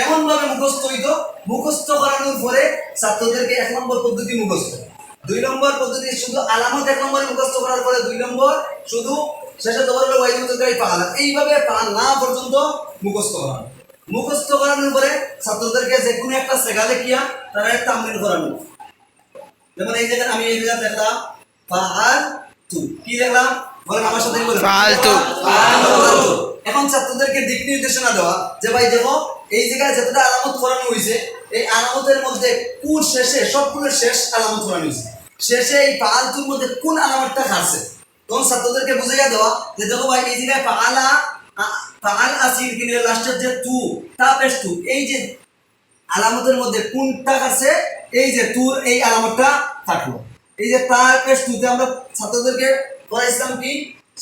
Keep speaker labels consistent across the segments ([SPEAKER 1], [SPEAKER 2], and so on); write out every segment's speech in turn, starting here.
[SPEAKER 1] এমন ভাবে মুখস্থ হইতো, মুখস্থ করানোর পরে ছাত্রদেরকে 1 নম্বর পদ্ধতি মুখস্থ, 2 নম্বর পদ্ধতি শুধু আলামত 1 নম্বরে মুখস্থ করার পরে 2 নম্বর শুধু শেষে জবর হলো ওয়াইদ মুতাকাই পালা, এইভাবে পান না পর্যন্ত মুখস্থ করানো। মুখস্থ করানোর পরে ছাত্রদেরকে যে কোনো একটা সেগালে কিয়া তারা তামরিন করানো। যেমন এই জায়গায় আমি এই জায়গায় দেখলাম ফাআলতু, কি দেখলাম বলেন আমার সাথে বলেন
[SPEAKER 2] ফাআলতু।
[SPEAKER 1] এখন ছাত্রদেরকে দিক নির্দেশনা দেওয়া যে ভাই দেখো এই জায়গায় যতটা আলামত করানো হয়েছে এই আলামতের মধ্যে কোন শেষে সবগুলোর শেষ আলামত করানো হয়েছে, শেষে এই ফাআলতুর মধ্যে কোন আলামতটা খাচ্ছে, তখন ছাত্রদেরকে বুঝাইয়া দেওয়া যে দেখো ভাই এই জায়গায় ফাআল আসির কিনে লাস্টের যে তু তা পেশ তু, এই যে আলামতের মধ্যে কোনটা আছে, এই যে তুর এই আলামতটা থাকলো, এই যে তার পেশ তুতে আমরা ছাত্রদেরকে পড়াইছিলাম কি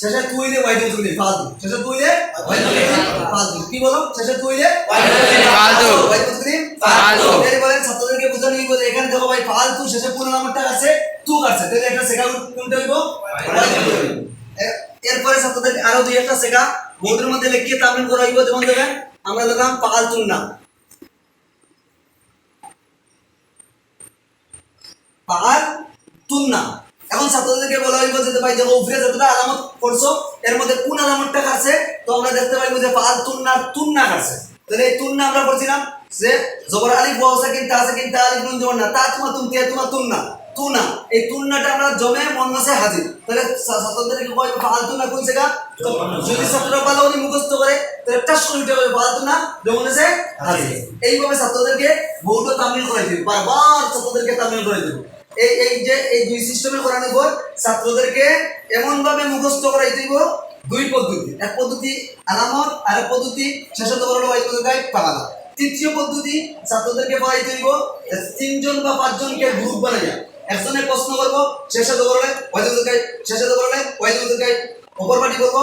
[SPEAKER 1] শেষে তুইলে ওয়াইদুল তুলি ফালতু, শেষে তুইলে ওয়াইদুল ফালতু, কি বলো শেষে তুইলে
[SPEAKER 2] ফালতু
[SPEAKER 1] ওয়াইদুল তুলি ফালতু। এর বলেন ছাত্রদেরকে বোঝানো হইব যে এখানে দেখো ভাই ফালতু শেষে পুরো নামটা আছে তু আছে, তাহলে এটা শেখা কোনটা হইব ওয়াইদুল। এরপরে ছাত্রদের আরো দুই একটা শেখা বোর্ডের মধ্যে লিখিয়ে তামিল করা হইব। যেমন দেখেন আমরা লিখলাম ফালতুন না, ফালতুন না। এখন ছাত্রদেরকে বলা হইব যে ভাই দেখো উপরে যতটা আলামত করছো এর মধ্যে কোন আলামতটা আছে, তো আমরা দেখতে পাইব যে ফালতুন না তুন না আছে। তাহলে এই তুন না আমরা পড়ছিলাম যে জবর আলিফ ওয়া সাকিন তা সাকিন তা আলিফ নুন জবর না তা তুমা তুম তে তুমা তুন না তুনা, এই তুন্নাটা আমরা জমে মুন্নাসে হাজির। তাহলে ছাত্রদেরকে কই ফালতু না কোন জায়গা, যদি ছাত্ররা ভালো করে মুখস্থ করে তাহলে টাস করে উঠে যাবে ফালতু না মুন্নাসে হাজির। এইভাবে ছাত্রদেরকে বহুটো তামিল করাই দিব, বারবার ছাত্রদেরকে তামিল করাই দিব। এই দুই সিস্টেমে করানোর পর ছাত্রদেরকে এমন ভাবে মুখস্থ করাই দিব, দুই পদ্ধতি, এক পদ্ধতি আলামত আর এক পদ্ধতি শেষে তো বড় ওয়াইদ গায় পালা। তৃতীয় পদ্ধতি ছাত্রদেরকে পড়াইতে দিব 3 জন বা 5 জনকে গ্রুপ বানাইয়া একজনে প্রশ্ন করব, শেষে তো বড় ওয়াইদ গায়, শেষে তো বড় ওয়াইদ গায় অপর পার্টি করব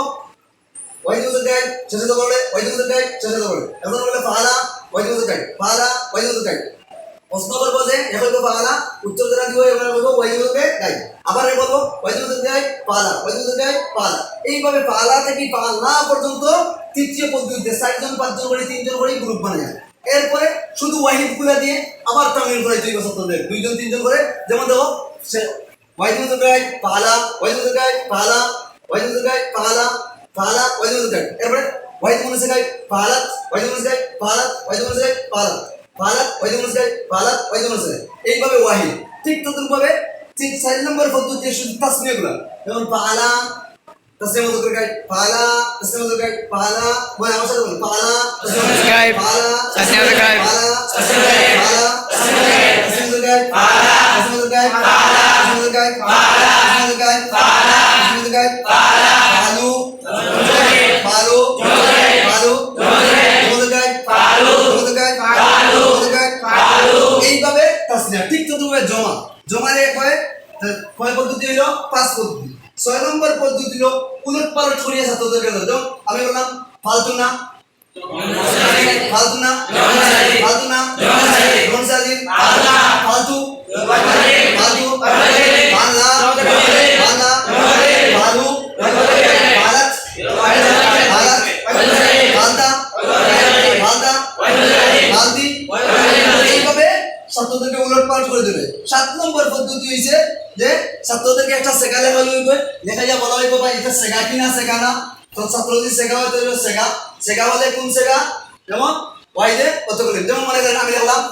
[SPEAKER 1] ওয়াইদ গায়, শেষে তো বড় ওয়াইদ গায়, শেষে তো বড় এখন বলে পালা ওয়াইদ গায়, পালা ওয়াইদ গায় প্রশ্ন করবো যে এখন তো পালা উত্তর দেওয়া দিব, এবার বলবো ওয়াইদুলকে গাই, আবার বলবো ওয়াইদুলকে গাই পালা ওয়াইদুলকে গাই পালা। এইভাবে পালা থেকে পালা পর্যন্ত তৃতীয় পদ্ধতিতে 4 জন 5 জন করে 3 জন করে গ্রুপ বানায়। এরপরে শুধু ওয়াহিদ গুলা দিয়ে আবার তামিল করে দুই বছর ধরে 2 জন 3 জন করে। যেমন দেখো ওয়াইদুলকে গাই পালা ওয়াইদুলকে গাই পালা ওয়াইদুলকে গাই পালা পালা ওয়াইদুলকে গাই, এরপরে ওয়াহিদ মনে গাই পালা ওয়াইদ মনে গাই পালা ওয়াইদ মনে গাই পালা পালাত ওয়াইদ মুসগাই পালাত ওয়াইদ মুসগাই, এইভাবে ওয়াহিদ। ঠিক তদ্রুপভাবে 4 নম্বর পদ্ধতি শুধু তাসনিয়াগুলো, যেমন পালা তাসনিয়া মত করে গাই পালা তাসনিয়া মত গাই পালা, মানে আমার সাথে বলুন পালা তাসনিয়া গাই পালা তাসনিয়া গাই পালা তাসনিয়া গাই পালা তাসনিয়া গাই পালা তাসনিয়া গাই পালা তাসনিয়া গাই পালা তাসনিয়া গাই পালা তাসনিয়া গাই পালা পালু পালু পালু এইভাবে তাসনিয়া। ঠিক তো তুমি জমা জমারে কয় পদ্ধতি হইল 5 পদ্ধতি। 6 নম্বর পদ্ধতি হইল উলট পালট করিয়া ছাত্রদেরকে দাও। আমি বললাম ফালতু না ফালতু না ফালতু না রনসালি ফালতু ফালতু বাংলা বাংলা ফালু ভারত ভারত বান্দা বান্দা বান্দি, এইভাবে ছাত্রদেরকে উলট পালট করে দেবে। 7 নম্বর পদ্ধতি হইছে যে ছাত্রদেরকে একটা সেগা লেখা হইবে, লেখা যা বলা হইবে ভাই এটা সেগা কি না সেগা না, তো ছাত্র যদি সেগা হইতে হইবে সেগা, সেগা বলে কোন সেগা, যেমন ওয়াইদে কতগুলো, যেমন মনে করেন আমি লিখলাম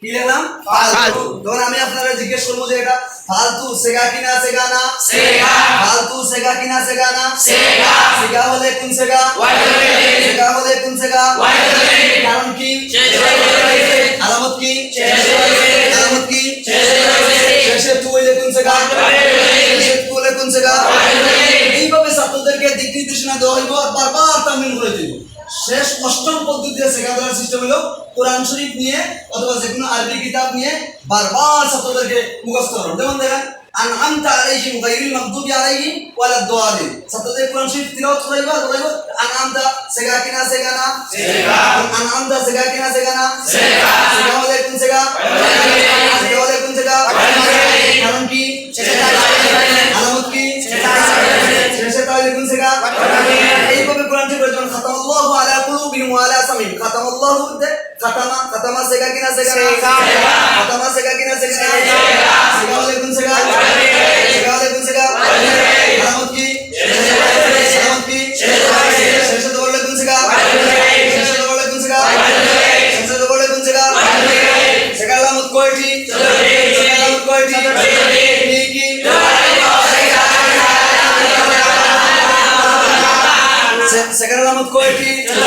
[SPEAKER 1] কি লিখলাম ফালতু, তখন আমি আপনারা জিজ্ঞেস করবো যে এটা ফালতু সেগা কি না সেগা না সেগা, ফালতু সেগা কি না সেগা না সেগা, সেগা হলে কোন সেগা ওয়াইদুল সেগা হলে কোন সেগা ওয়াইদুল, কারণ কি আলামত কি আলামত কি শেষে তু হইলে কোন সেগা শেষে তু হলে কোন সেগা ওয়াইদুল। এইভাবে ছাত্রদেরকে দিক নির্দেশনা দেওয়া হইব, বারবার তামিল করে দিব। শেষ 8ম পদ্ধতিতে শেখা দেওয়ার সিস্টেম হলো কোরআন শরীফ নিয়ে অথবা যে কোনো আরবি কিতাব নিয়ে বারবার ছাত্রদেরকে মুখস্থ করানো। যেমন দেখেন আনআমতা আলাইহিম গায়রিল মাগদুবি আলাইহিম ওয়ালাদ দালিন, ছাত্রদের কোরআন শরীফ তিলাওয়াত করাইবা বলাইবা আনআমতা সেগা কিনা সেগা না সেগা, আনআমতা সেগা কিনা সেগা না সেগা, সেগা হলে কোন সেগা সেগা হলে কোন সেগা, কারণ কি আলামত কি শেষে তাহলে কোন সেগা এইভাবে কোরআন শরীফ যখন খাতামাল্লাহু আলা কুলুবিহিম ওয়া আলা সামিহিম খাতামাল্লাহু তে খাতামা সেগা কিনা সেগা খাতামা সেগা কিনা সেগা সেগা হলে কোন সেগা সেগা হলে কোন সেগা আলামত কি আলামত কি শেষে তো বললে কোন সেগা শেষে তো বললে কোন সেগা শেষে তো বললে কোন সেগা সেগা আলামত কয়টি সেগা আলামত কয়টি কি কি সেগা আলামত কয়টি